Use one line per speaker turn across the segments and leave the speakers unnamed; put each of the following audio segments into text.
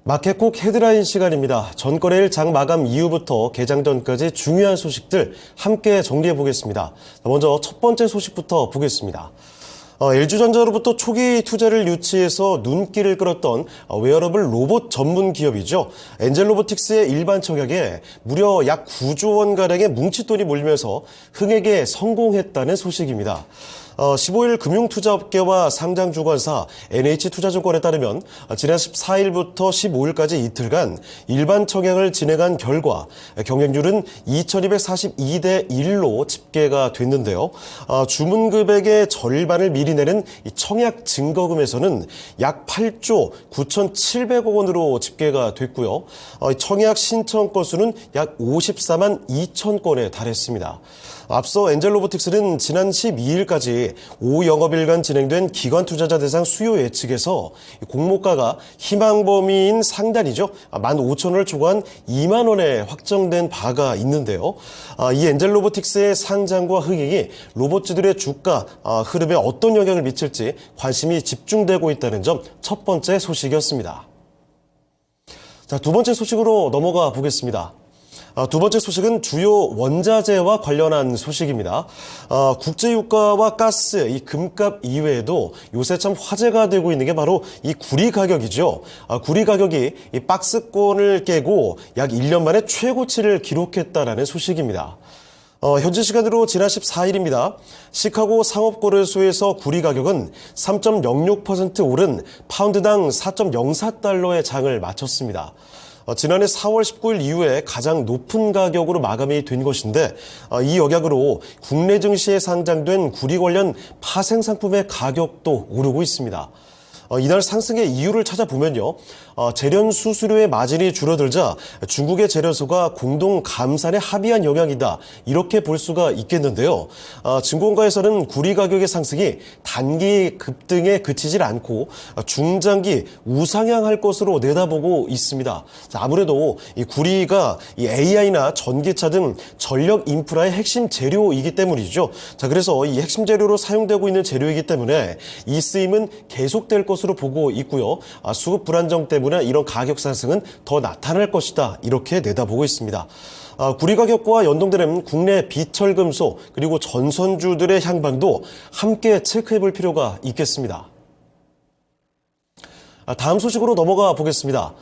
마켓콕 헤드라인 시간입니다. 전거래일 장 마감 이후부터 개장 전까지 중요한 소식들 함께 정리해 보겠습니다. 먼저 첫 번째 소식부터 보겠습니다. LG전자로부터 초기 투자를 유치해서 눈길을 끌었던 웨어러블 로봇 전문 기업이죠. 엔젤로보틱스의 일반 청약에 무려 약 9조 원가량의 뭉칫돈이 몰리면서 흥행에 성공했다는 소식입니다. 15일 금융투자업계와 상장주관사 NH투자증권에 따르면 지난 14일부터 15일까지 이틀간 일반 청약을 진행한 결과 경쟁률은 2242대 1로 집계가 됐는데요. 주문 금액의 절반을 미리 내는 청약 증거금에서는 약 8조 9,700억 원으로 집계가 됐고요. 청약 신청 건수는 약 54만 2천 건에 달했습니다. 앞서 엔젤로보틱스는 지난 12일까지 5영업일간 진행된 기관 투자자 대상 수요 예측에서 공모가가 희망 범위인 상단이죠. 15,000원을 초과한 2만 원에 확정된 바가 있는데요. 이 엔젤로보틱스의 상장과 흥행이 로봇주들의 주가 흐름에 어떤 영향을 미칠지 관심이 집중되고 있다는 점 첫 번째 소식이었습니다. 자, 두 번째 소식으로 넘어가 보겠습니다. 두 번째 소식은 주요 원자재와 관련한 소식입니다. 국제유가와 가스, 이 금값 이외에도 요새 참 화제가 되고 있는 게 바로 이 구리 가격이죠. 구리 가격이 이 박스권을 깨고 약 1년 만에 최고치를 기록했다라는 소식입니다. 현지 시간으로 지난 14일입니다. 시카고 상업거래소에서 구리 가격은 3.06% 오른 파운드당 4.04달러의 장을 마쳤습니다. 지난해 4월 19일 이후에 가장 높은 가격으로 마감이 된 것인데 이 영향으로 국내 증시에 상장된 구리 관련 파생 상품의 가격도 오르고 있습니다. 이날 상승의 이유를 찾아보면요. 재련 수수료의 마진이 줄어들자 중국의 재련소가 공동 감산에 합의한 영향이다. 이렇게 볼 수가 있겠는데요. 증권가에서는 구리 가격의 상승이 단기 급등에 그치질 않고 중장기 우상향할 것으로 내다보고 있습니다. 아무래도 이 구리가 이 AI나 전기차 등 전력 인프라의 핵심 재료이기 때문이죠. 자, 그래서 이 핵심 재료로 사용되고 있는 재료이기 때문에 이 쓰임은 계속될 것으로 보고 있고요. 수급 불안정 때문에 이런 가격 상승은 더 나타날 것이다. 이렇게 내다보고 있습니다. 구리 가격과 연동되는 국내 비철금속 그리고 전선주들의 향방도 함께 체크해 볼 필요가 있겠습니다. 다음 소식으로 넘어가 보겠습니다.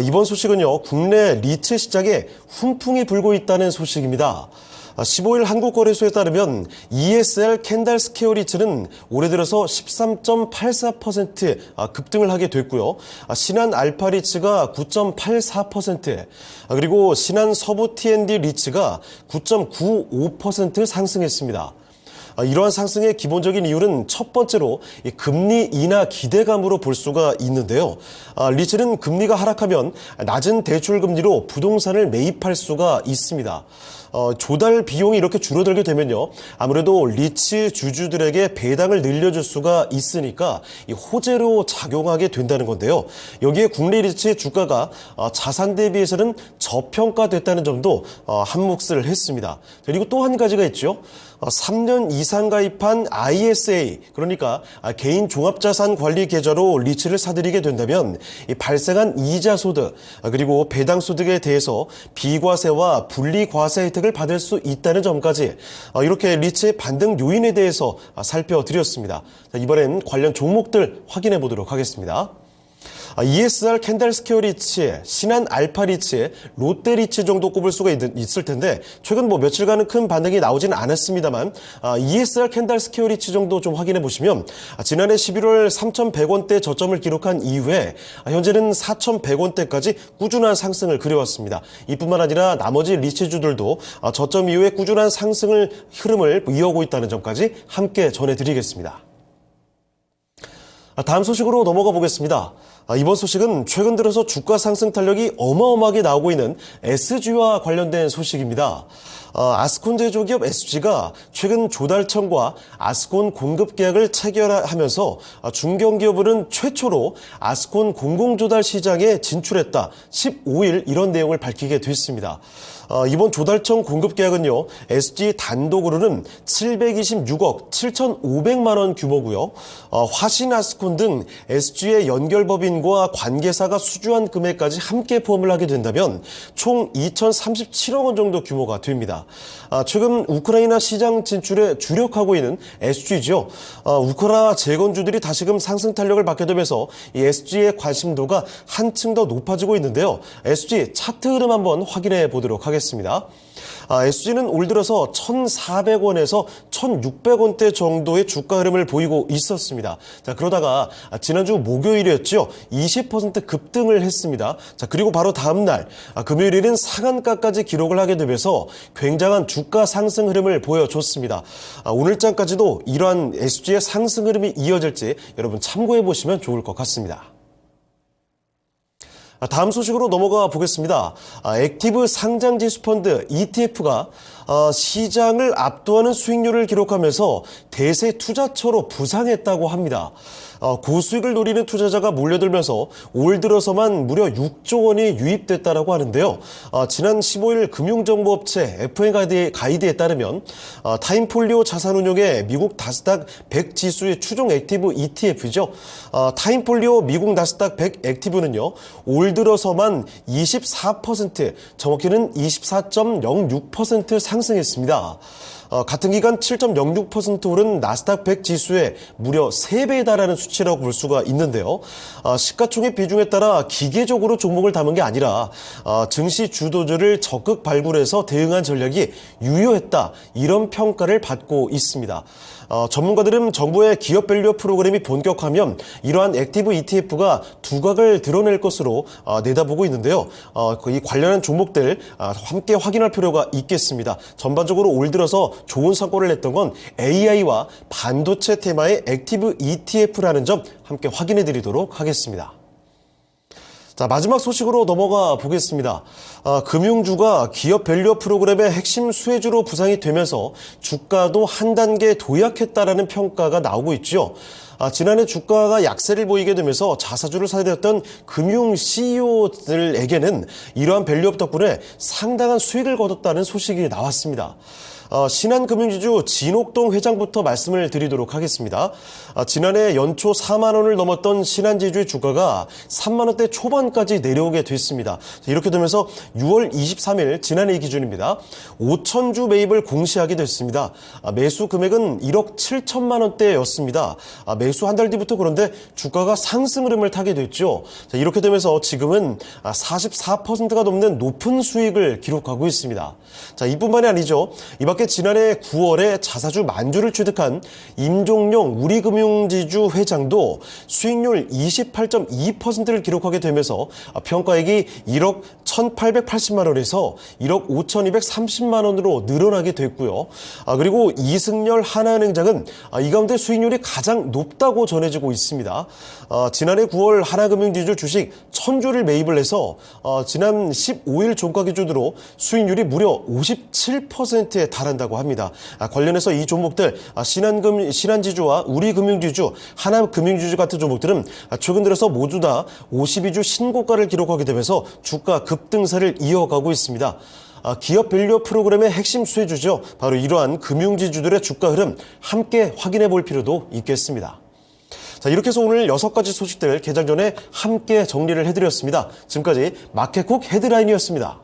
이번 소식은요, 국내 리츠 시장에 훈풍이 불고 있다는 소식입니다. 15일 한국거래소에 따르면 ESR 캔달 스퀘어 리츠는 올해 들어서 13.84% 급등을 하게 됐고요. 신한 알파 리츠가 9.84%, 그리고 신한 서부 T&D 리츠가 9.95% 상승했습니다. 이러한 상승의 기본적인 이유는 첫 번째로 금리 인하 기대감으로 볼 수가 있는데요. 리츠는 금리가 하락하면 낮은 대출 금리로 부동산을 매입할 수가 있습니다. 조달 비용이 이렇게 줄어들게 되면요. 아무래도 리츠 주주들에게 배당을 늘려줄 수가 있으니까 이 호재로 작용하게 된다는 건데요. 여기에 국내 리츠의 주가가 자산 대비해서는 저평가됐다는 점도 한몫을 했습니다. 그리고 또 한 가지가 있죠. 3년 이상 가입한 ISA, 그러니까 개인 종합자산 관리 계좌로 리츠를 사들이게 된다면 이 발생한 이자 소득, 그리고 배당 소득에 대해서 비과세와 분리과세 혜택을 받을 수 있다는 점까지 이렇게 리츠의 반등 요인에 대해서 살펴드렸습니다. 이번엔 관련 종목들 확인해 보도록 하겠습니다. ESR 캔달 스퀘어 리츠, 신한 알파 리츠, 롯데 리츠 정도 꼽을 수가 있을 텐데 최근 며칠간은 큰 반등이 나오진 않았습니다만 ESR 캔달 스퀘어 리츠 정도 좀 확인해 보시면 지난해 11월 3,100원대 저점을 기록한 이후에 현재는 4,100원대까지 꾸준한 상승을 그려왔습니다. 이뿐만 아니라 나머지 리츠주들도 저점 이후에 꾸준한 상승을 흐름을 이어오고 있다는 점까지 함께 전해드리겠습니다. 다음 소식으로 넘어가 보겠습니다. 이번 소식은 최근 들어서 주가 상승 탄력이 어마어마하게 나오고 있는 SG와 관련된 소식입니다. 아스콘 제조기업 SG가 최근 조달청과 아스콘 공급 계약을 체결하면서 중견기업은 최초로 아스콘 공공조달 시장에 진출했다. 15일 이런 내용을 밝히게 됐습니다. 이번 조달청 공급 계약은요, SG 단독으로는 726억 7,500만 원 규모고요. 화신 아스콘 등 SG의 연결법인과 관계사가 수주한 금액까지 함께 포함을 하게 된다면 총 2,037억 원 정도 규모가 됩니다. 최근 우크라이나 시장 진출에 주력하고 있는 SG죠. 우크라이나 재건주들이 다시금 상승 탄력을 받게 되면서 이 SG의 관심도가 한층 더 높아지고 있는데요. SG 차트 흐름 한번 확인해 보도록 하겠습니다. SG는 올 들어서 1,400원에서 1,600원대 정도의 주가 흐름을 보이고 있었습니다. 자, 그러다가 지난주 목요일이었죠. 20% 급등을 했습니다. 자, 그리고 바로 다음 날 금요일에는 상한가까지 기록을 하게 되면서 굉장한 주가 상승 흐름을 보여줬습니다. 오늘장까지도 이러한 SG의 상승 흐름이 이어질지 여러분 참고해 보시면 좋을 것 같습니다. 다음 소식으로 넘어가 보겠습니다. 액티브 상장지수 펀드 ETF가 시장을 압도하는 수익률을 기록하면서 대세 투자처로 부상했다고 합니다. 고수익을 노리는 투자자가 몰려들면서 올 들어서만 무려 6조 원이 유입됐다고 하는데요. 지난 15일 금융정보업체 FA 가이드에 따르면 타임폴리오 자산운용의 미국 나스닥 100 지수의 추종 액티브 ETF죠. 타임폴리오 미국 나스닥 100 액티브는요. 올 들어서만 24%, 정확히는 24.06% 상승했습니다. 같은 기간 7.06% 오른 나스닥 100 지수의 무려 3배에 달하는 수치라고 볼 수가 있는데요. 시가총액 비중에 따라 기계적으로 종목을 담은 게 아니라 증시 주도주를 적극 발굴해서 대응한 전략이 유효했다. 이런 평가를 받고 있습니다. 전문가들은 정부의 기업 밸류 프로그램이 본격화하면 이러한 액티브 ETF가 두각을 드러낼 것으로 내다보고 있는데요. 이 관련한 종목들 함께 확인할 필요가 있겠습니다. 전반적으로 올 들어서 좋은 성과를 냈던 건 AI와 반도체 테마의 액티브 ETF라는 점 함께 확인해 드리도록 하겠습니다. 자, 마지막 소식으로 넘어가 보겠습니다. 금융주가 기업 밸류업 프로그램의 핵심 수혜주로 부상이 되면서 주가도 한 단계 도약했다라는 평가가 나오고 있죠. 지난해 주가가 약세를 보이게 되면서 자사주를 사야 되었던 금융 CEO들에게는 이러한 밸류업 덕분에 상당한 수익을 거뒀다는 소식이 나왔습니다. 신한금융지주 진옥동 회장부터 말씀을 드리도록 하겠습니다. 지난해 연초 4만 원을 넘었던 신한지주의 주가가 3만 원대 초반까지 내려오게 됐습니다. 이렇게 되면서 6월 23일 지난해 기준입니다. 5,000주 매입을 공시하게 됐습니다. 매수 금액은 1억 7천만 원대였습니다. 매수 한 달 뒤부터 그런데 주가가 상승 흐름을 타게 됐죠. 이렇게 되면서 지금은 44%가 넘는 높은 수익을 기록하고 있습니다. 자, 이뿐만이 아니죠. 이밖에 지난해 9월에 자사주 만주를 취득한 임종용 우리금융지주 회장도 수익률 28.2%를 기록하게 되면서 평가액이 1억 1,880만 원에서 1억 5,230만 원으로 늘어나게 됐고요. 그리고 이승열 하나은행장은 이 가운데 수익률이 가장 높다고 전해지고 있습니다. 지난해 9월 하나금융지주 주식 1,000주를 매입을 해서 지난 15일 종가 기준으로 수익률이 무려 57%에 달한다고 합니다. 관련해서 이 종목들 신한지주와 우리금융지주, 하나금융지주 같은 종목들은 최근 들어서 모두 다 52주 신고가를 기록하게 되면서 주가 급등세를 이어가고 있습니다. 기업 밸류 프로그램의 핵심 수혜주죠. 바로 이러한 금융지주들의 주가 흐름 함께 확인해 볼 필요도 있겠습니다. 자, 이렇게 해서 오늘 6가지 소식들 개장 전에 함께 정리를 해드렸습니다. 지금까지 마켓쿡 헤드라인이었습니다.